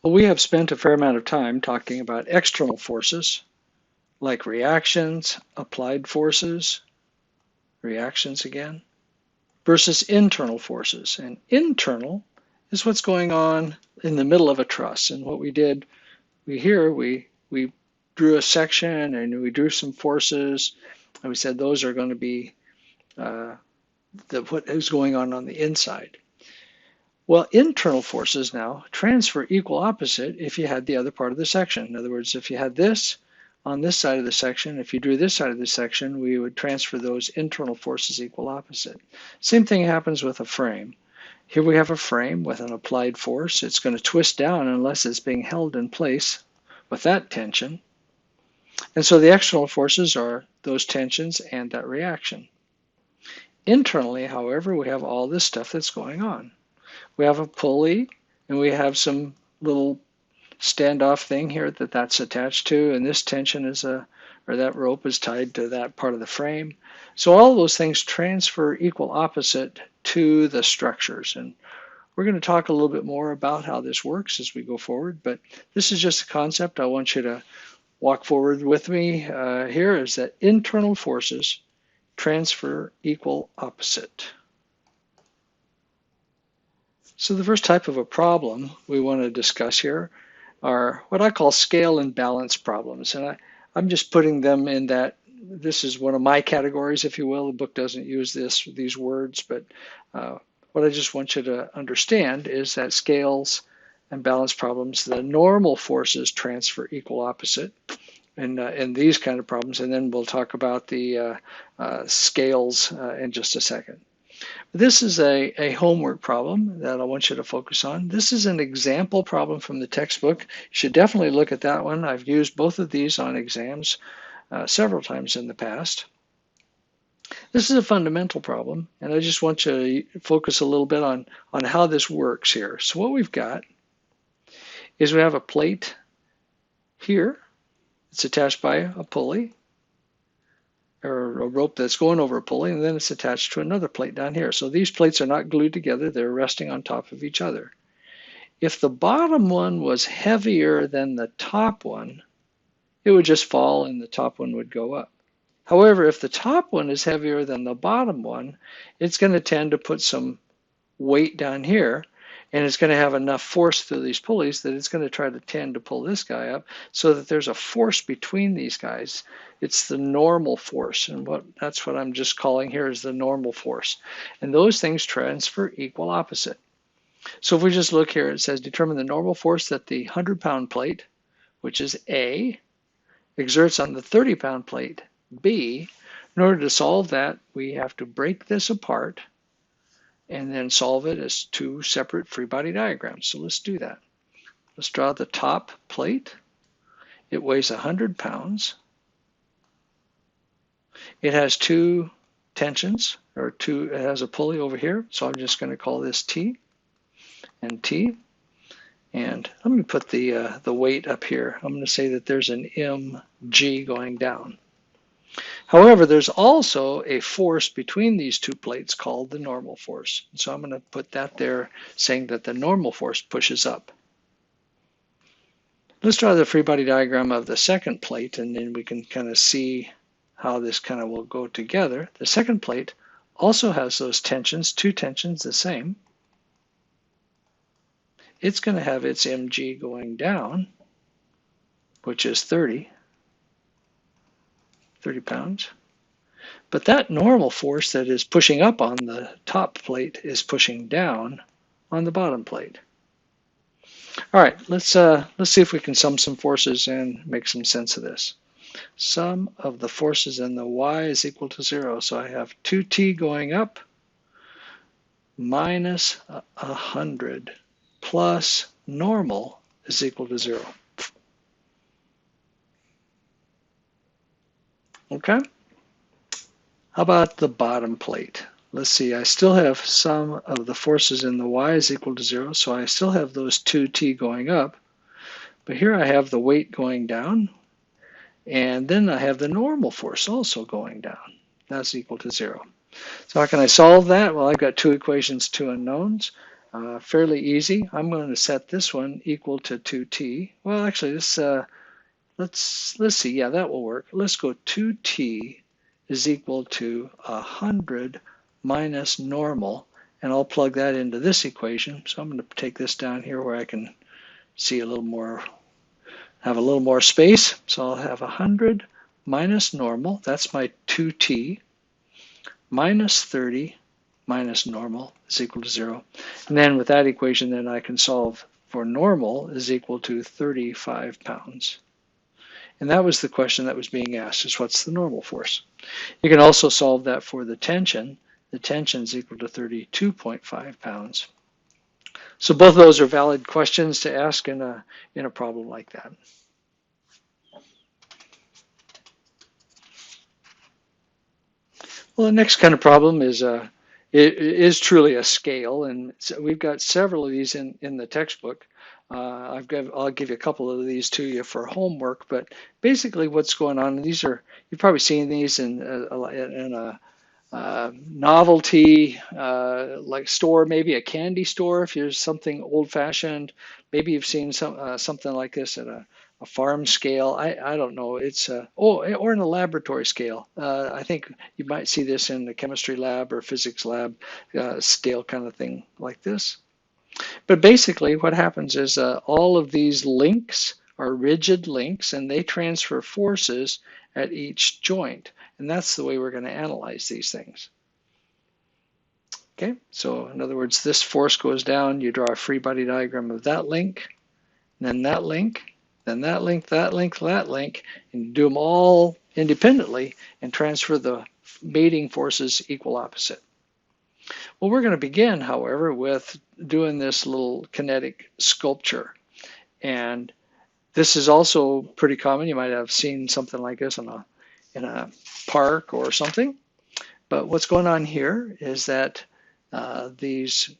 Well, we have spent a fair amount of time talking about external forces like reactions, applied forces, reactions again, versus internal forces. And internal is what's going on in the middle of a truss. And what we did, we drew a section and we drew some forces, and we said those are going to be what is going on the inside. Well, internal forces now transfer equal opposite if you had the other part of the section. In other words, if you had this on this side of the section, if you drew this side of the section, we would transfer those internal forces equal opposite. Same thing happens with a frame. Here we have a frame with an applied force. It's going to twist down unless it's being held in place with that tension. And so the external forces are those tensions and that reaction. Internally, however, we have all this stuff that's going on. We have a pulley, and we have some little standoff thing here that's attached to, and this tension is or that rope is tied to that part of the frame. So all those things transfer equal opposite to the structures, and we're going to talk a little bit more about how this works as we go forward, but this is just a concept I want you to walk forward with me here, is that internal forces transfer equal opposite. So the first type of a problem we want to discuss here are what I call scale and balance problems. And I'm just putting them in that this is one of my categories, if you will. The book doesn't use these words, but what I just want you to understand is that scales and balance problems, the normal forces transfer equal opposite in these kind of problems. And then we'll talk about the scales in just a second. This is a homework problem that I want you to focus on. This is an example problem from the textbook. You should definitely look at that one. I've used both of these on exams several times in the past. This is a fundamental problem, and I just want you to focus a little bit on how this works here. So what we've got is we have a plate here. It's attached by a pulley, or a rope that's going over a pulley, and then it's attached to another plate down here. So these plates are not glued together, they're resting on top of each other. If the bottom one was heavier than the top one, it would just fall and the top one would go up. However, if the top one is heavier than the bottom one, it's going to tend to put some weight down here, and it's going to have enough force through these pulleys that it's going to try to tend to pull this guy up, so that there's a force between these guys. It's the normal force, and that's what I'm just calling here is the normal force. And those things transfer equal opposite. So if we just look here, it says determine the normal force that the 100-pound plate, which is A, exerts on the 30-pound plate, B. In order to solve that, we have to break this apart and then solve it as two separate free body diagrams. So let's do that. Let's draw the top plate. It weighs 100 pounds. It has two tensions, it has a pulley over here, so I'm just going to call this T and T. And let me put the weight up here. I'm going to say that there's an mg going down. However, there's also a force between these two plates called the normal force. So I'm going to put that there, saying that the normal force pushes up. Let's draw the free body diagram of the second plate, and then we can kind of see how this kind of will go together. The second plate also has those tensions, two tensions the same. It's going to have its mg going down, which is 30 pounds. But that normal force that is pushing up on the top plate is pushing down on the bottom plate. All right, let's see if we can sum some forces and make some sense of this. Sum of the forces in the y is equal to 0. So I have 2t going up minus 100 plus normal is equal to 0. Okay? How about the bottom plate? Let's see, I still have sum of the forces in the y is equal to 0, so I still have those 2t going up. But here I have the weight going down, and then I have the normal force also going down. That's equal to 0. So how can I solve that? Well, I've got two equations, two unknowns. fairly easy. I'm going to set this one equal to 2t. Well, actually, this let's see. Yeah, that will work. Let's go 2t is equal to 100 minus normal, and I'll plug that into this equation. So I'm going to take this down here where I can see a little more, have a little more space. So I'll have 100 minus normal. That's my 2t minus 30 minus normal is equal to 0. And then with that equation, then I can solve for normal is equal to 35 pounds. And that was the question that was being asked, is what's the normal force? You can also solve that for the tension. The tension is equal to 32.5 pounds. So both of those are valid questions to ask in a problem like that. Well, the next kind of problem is it is truly a scale, and we've got several of these in the textbook. I'll give you a couple of these to you for homework, but basically what's going on, these are, you've probably seen these in a novelty like store, maybe a candy store if you're something old-fashioned. Maybe you've seen something like this at a farm scale. I don't know. It's or in a laboratory scale. I think you might see this in the chemistry lab or physics lab scale kind of thing like this. But basically what happens is all of these links are rigid links, and they transfer forces at each joint. And that's the way we're going to analyze these things. Okay, so in other words, this force goes down, you draw a free body diagram of that link, then that link, then that link, that link, that link, and you do them all independently and transfer the mating forces equal opposite. Well, we're going to begin, however, with doing this little kinetic sculpture. And this is also pretty common. You might have seen something like this in a park or something. But what's going on here is that these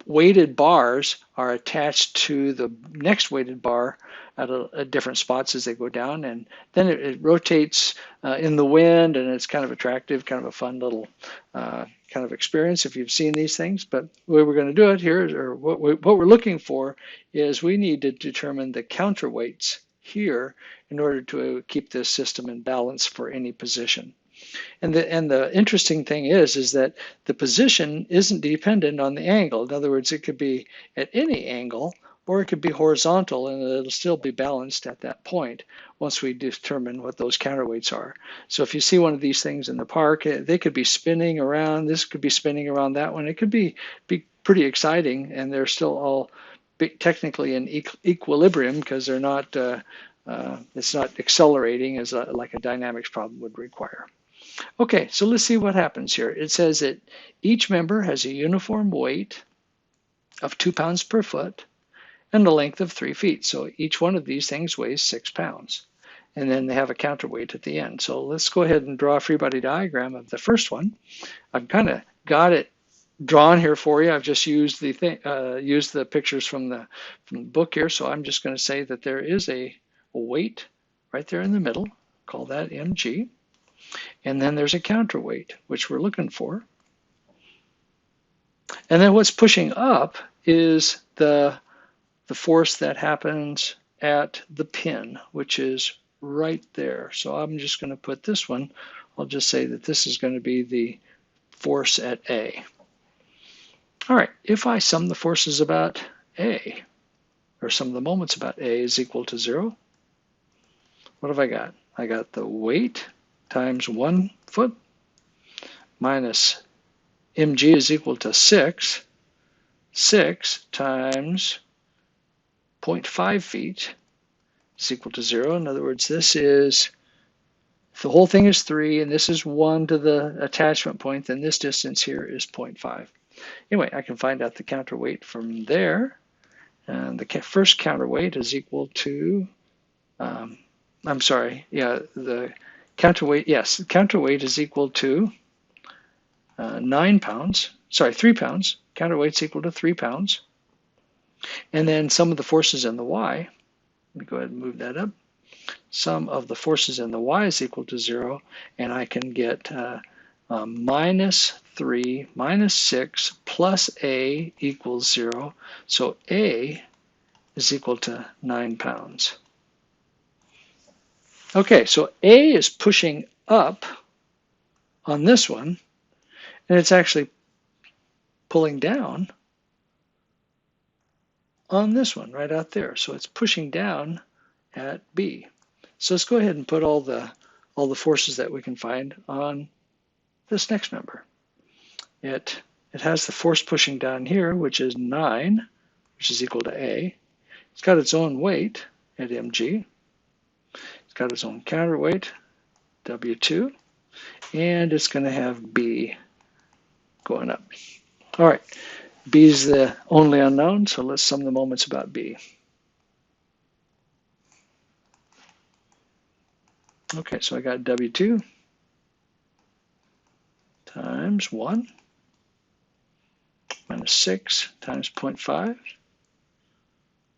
weighted bars are attached to the next weighted bar at different spots as they go down, and then it rotates in the wind, and it's kind of attractive, kind of a fun little kind of experience if you've seen these things. But the way we're going to do it here, or what we're looking for, is we need to determine the counterweights here in order to keep this system in balance for any position. And the interesting thing is that the position isn't dependent on the angle. In other words, it could be at any angle, or it could be horizontal, and it'll still be balanced at that point once we determine what those counterweights are. So if you see one of these things in the park, they could be spinning around. This could be spinning around that one. It could be pretty exciting, and they're still all technically in equilibrium because they're not. It's not accelerating as like a dynamics problem would require. Okay, so let's see what happens here. It says that each member has a uniform weight of 2 pounds per foot and a length of 3 feet. So each one of these things weighs 6 pounds. And then they have a counterweight at the end. So let's go ahead and draw a free body diagram of the first one. I've kind of got it drawn here for you. I've just used the pictures from the book here. So I'm just going to say that there is a weight right there in the middle. Call that mg. And then there's a counterweight, which we're looking for. And then what's pushing up is the force that happens at the pin, which is right there. So I'm just going to put this one, I'll just say that this is going to be the force at A. All right, if I sum the forces about A, or sum the moments about A is equal to 0, what have I got? I got the weight times 1 foot minus mg is equal to 6. 6 times 0.5 feet is equal to 0. In other words, this is, if the whole thing is 3 and this is 1 to the attachment point, then this distance here is 0.5. Anyway, I can find out the counterweight from there. And the first counterweight is equal to, I'm sorry, yeah, the counterweight, yes, the counterweight is equal to 3 pounds. Counterweight's equal to 3 pounds. And then sum of the forces in the y, let me go ahead and move that up. Sum of the forces in the y is equal to 0, and I can get minus 3 minus 6 plus A equals 0. So A is equal to 9 pounds. Okay, so A is pushing up on this one, and it's actually pulling down on this one right out there. So it's pushing down at B. So let's go ahead and put all the forces that we can find on this next member. It has the force pushing down here, which is 9, which is equal to A. It's got its own weight at mg. It's got its own counterweight, W2, and it's going to have B going up. All right, B is the only unknown, so let's sum the moments about B. Okay, so I got W2 times 1 minus 6 times 0.5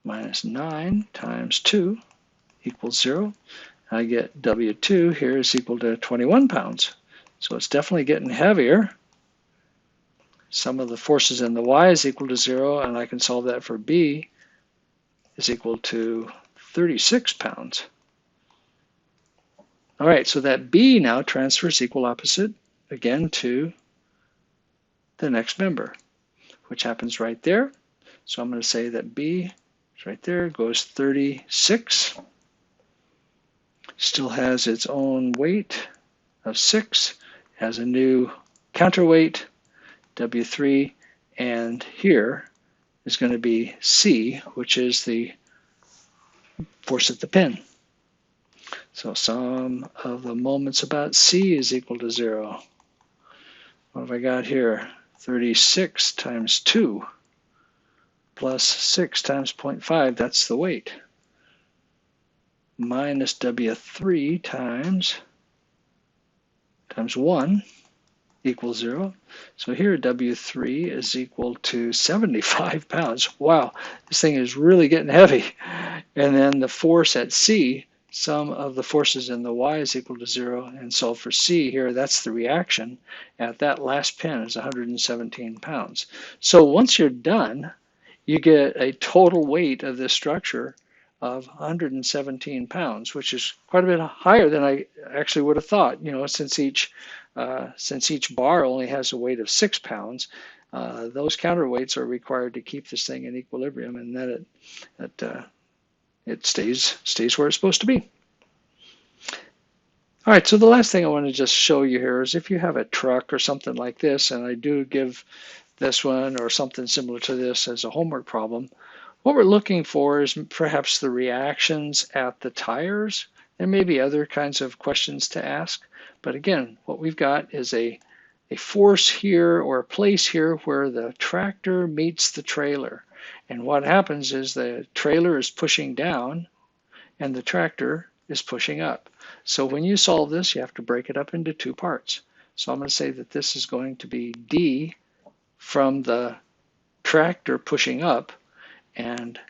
minus 9 times 2 equals 0. I get W2 here is equal to 21 pounds. So it's definitely getting heavier. Sum of the forces in the y is equal to 0, and I can solve that for B is equal to 36 pounds. All right, so that B now transfers equal opposite again to the next member, which happens right there. So I'm going to say that B is right there, goes 36. Still has its own weight of 6, has a new counterweight, W3, and here is going to be C, which is the force at the pin. So sum of the moments about C is equal to 0. What have I got here? 36 times 2 plus 6 times 0.5, that's the weight, minus W3 times 1 equals 0. So here W3 is equal to 75 pounds. Wow, this thing is really getting heavy. And then the force at C, sum of the forces in the y is equal to 0. And so for C here, that's the reaction at that last pin is 117 pounds. So once you're done, you get a total weight of this structure of 117 pounds, which is quite a bit higher than I actually would have thought. You know, since each bar only has a weight of 6 pounds, those counterweights are required to keep this thing in equilibrium, and then it stays where it's supposed to be. All right, so the last thing I want to just show you here is if you have a truck or something like this, and I do give this one or something similar to this as a homework problem, what we're looking for is perhaps the reactions at the tires. There may be other kinds of questions to ask, but again, what we've got is a force here or a place here where the tractor meets the trailer. And what happens is the trailer is pushing down and the tractor is pushing up. So when you solve this, you have to break it up into two parts. So I'm going to say that this is going to be D from the tractor pushing up and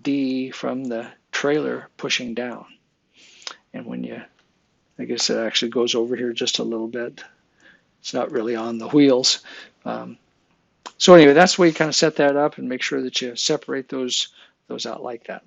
D from the trailer pushing down. And when you, I guess it actually goes over here just a little bit. It's not really on the wheels. So anyway, that's the way you kind of set that up and make sure that you separate those out like that.